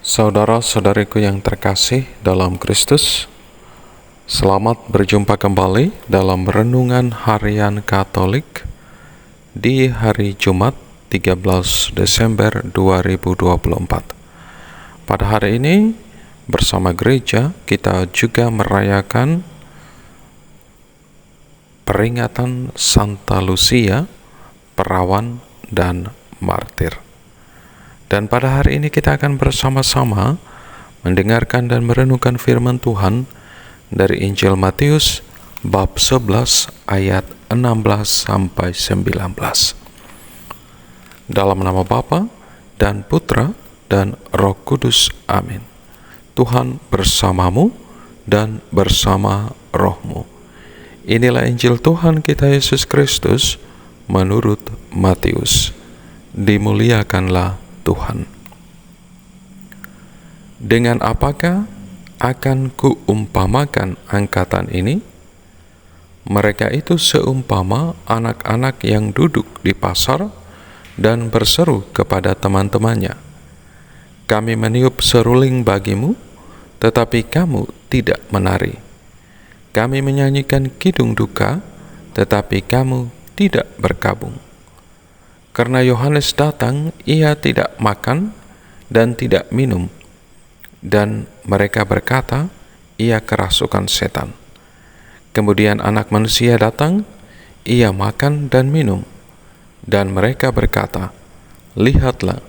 Saudara-saudariku yang terkasih dalam Kristus, selamat berjumpa kembali dalam Renungan Harian Katolik di hari Jumat 13 Desember 2024. Pada hari ini, bersama gereja, kita juga merayakan peringatan Santa Lucia, perawan dan martir. Dan pada hari ini kita akan bersama-sama mendengarkan dan merenungkan firman Tuhan dari Injil Matius bab 11 ayat 16 sampai 19. Dalam nama Bapa dan Putra dan Roh Kudus. Amin. Tuhan bersamamu dan bersama rohmu. Inilah Injil Tuhan kita Yesus Kristus menurut Matius. Dimuliakanlah Tuhan. Dengan apakah akan kuumpamakan angkatan ini? Mereka itu seumpama anak-anak yang duduk di pasar dan berseru kepada teman-temannya, "Kami meniup seruling bagimu, tetapi kamu tidak menari. Kami menyanyikan kidung duka, tetapi kamu tidak berkabung." Karena Yohanes datang, ia tidak makan dan tidak minum, dan mereka berkata, ia kerasukan setan. Kemudian Anak Manusia datang, ia makan dan minum, dan mereka berkata, lihatlah,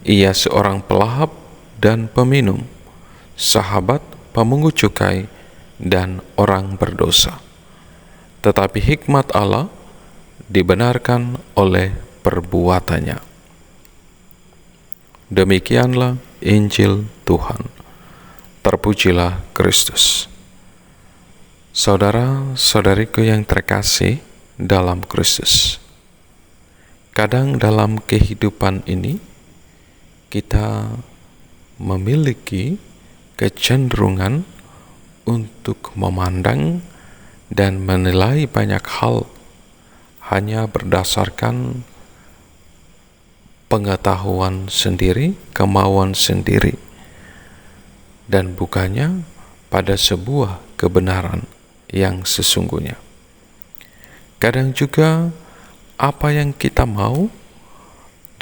ia seorang pelahap dan peminum, sahabat pemungut cukai dan orang berdosa. Tetapi hikmat Allah dibenarkan oleh perbuatannya. Demikianlah Injil Tuhan. Terpujilah Kristus. Saudara-saudariku yang terkasih dalam Kristus, kadang dalam kehidupan ini kita memiliki kecenderungan untuk memandang dan menilai banyak hal hanya berdasarkan pengetahuan sendiri, kemauan sendiri, dan bukannya pada sebuah kebenaran yang sesungguhnya. Kadang juga apa yang kita mau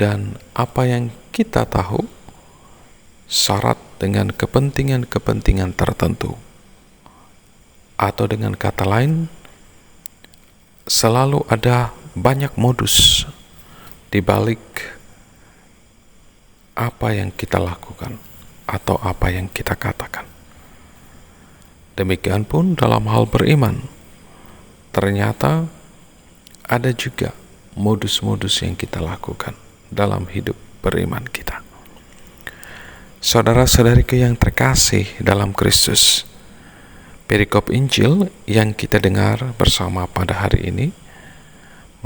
dan apa yang kita tahu syarat dengan kepentingan-kepentingan tertentu, atau dengan kata lain, selalu ada banyak modus di balik apa yang kita lakukan atau apa yang kita katakan. Demikian pun dalam hal beriman, ternyata ada juga modus-modus yang kita lakukan dalam hidup beriman kita. Saudara-saudariku yang terkasih dalam Kristus, perikop Injil yang kita dengar bersama pada hari ini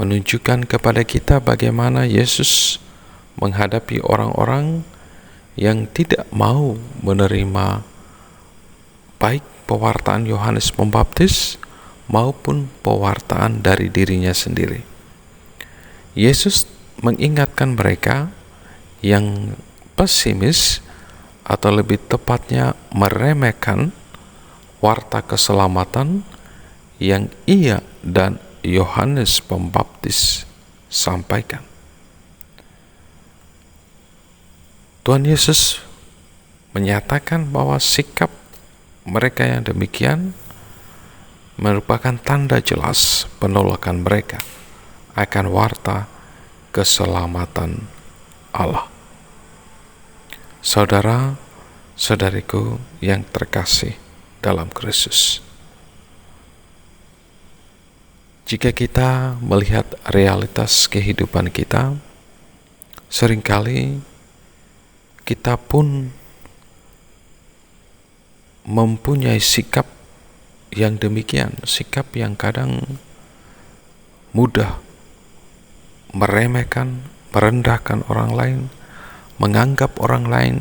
menunjukkan kepada kita bagaimana Yesus menghadapi orang-orang yang tidak mau menerima baik pewartaan Yohanes Pembaptis maupun pewartaan dari dirinya sendiri. Yesus mengingatkan mereka yang pesimis, atau lebih tepatnya meremehkan warta keselamatan yang ia dan Yohanes Pembaptis sampaikan. Tuhan Yesus menyatakan bahwa sikap mereka yang demikian merupakan tanda jelas penolakan mereka akan warta keselamatan Allah. Saudara-saudariku yang terkasih dalam Kristus, jika kita melihat realitas kehidupan kita, seringkali kita pun mempunyai sikap yang demikian, sikap yang kadang mudah meremehkan, merendahkan orang lain, menganggap orang lain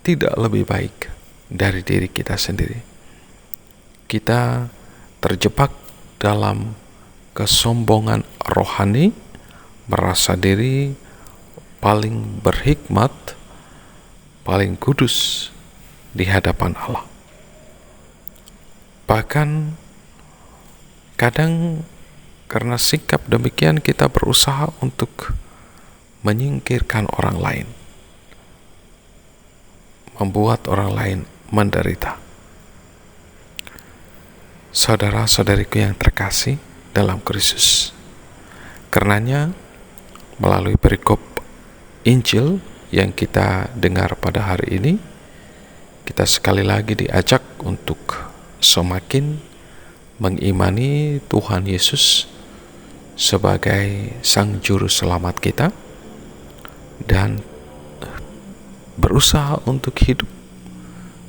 tidak lebih baik dari diri kita sendiri. Kita terjebak dalam kesombongan rohani, merasa diri paling berhikmat, paling kudus di hadapan Allah. Bahkan kadang karena sikap demikian kita berusaha untuk menyingkirkan orang lain, membuat orang lain menderita. Saudara-saudariku yang terkasih dalam Kristus, karenanya melalui perikop Injil yang kita dengar pada hari ini, kita sekali lagi diajak untuk semakin mengimani Tuhan Yesus sebagai Sang Juru Selamat kita dan berusaha untuk hidup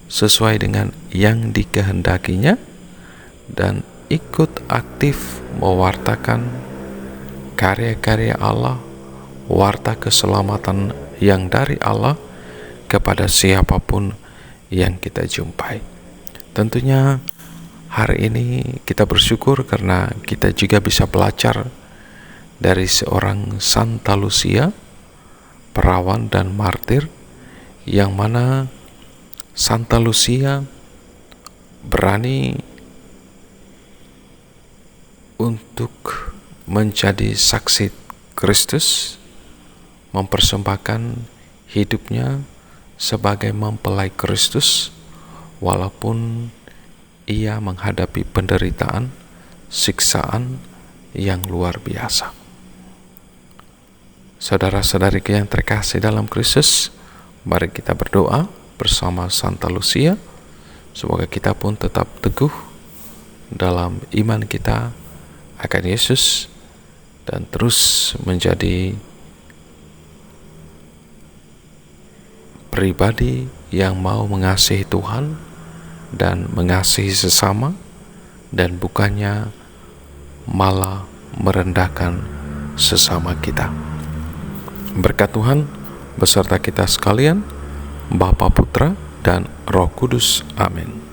sesuai dengan yang dikehendakinya dan ikut aktif mewartakan karya-karya Allah, warta keselamatan yang dari Allah kepada siapapun yang kita jumpai. Tentunya hari ini kita bersyukur karena kita juga bisa belajar dari seorang Santa Lucia, perawan dan martir, yang mana Santa Lucia berani untuk menjadi saksi Kristus, mempersembahkan hidupnya sebagai mempelai Kristus walaupun ia menghadapi penderitaan, siksaan yang luar biasa. Saudara-saudariku yang terkasih dalam Kristus, mari kita berdoa bersama Santa Lucia. Semoga kita pun tetap teguh dalam iman kita akan Yesus dan terus menjadi pribadi yang mau mengasihi Tuhan dan mengasihi sesama, dan bukannya malah merendahkan sesama kita. Berkat Tuhan beserta kita sekalian, Bapa, Putra, dan Roh Kudus. Amin.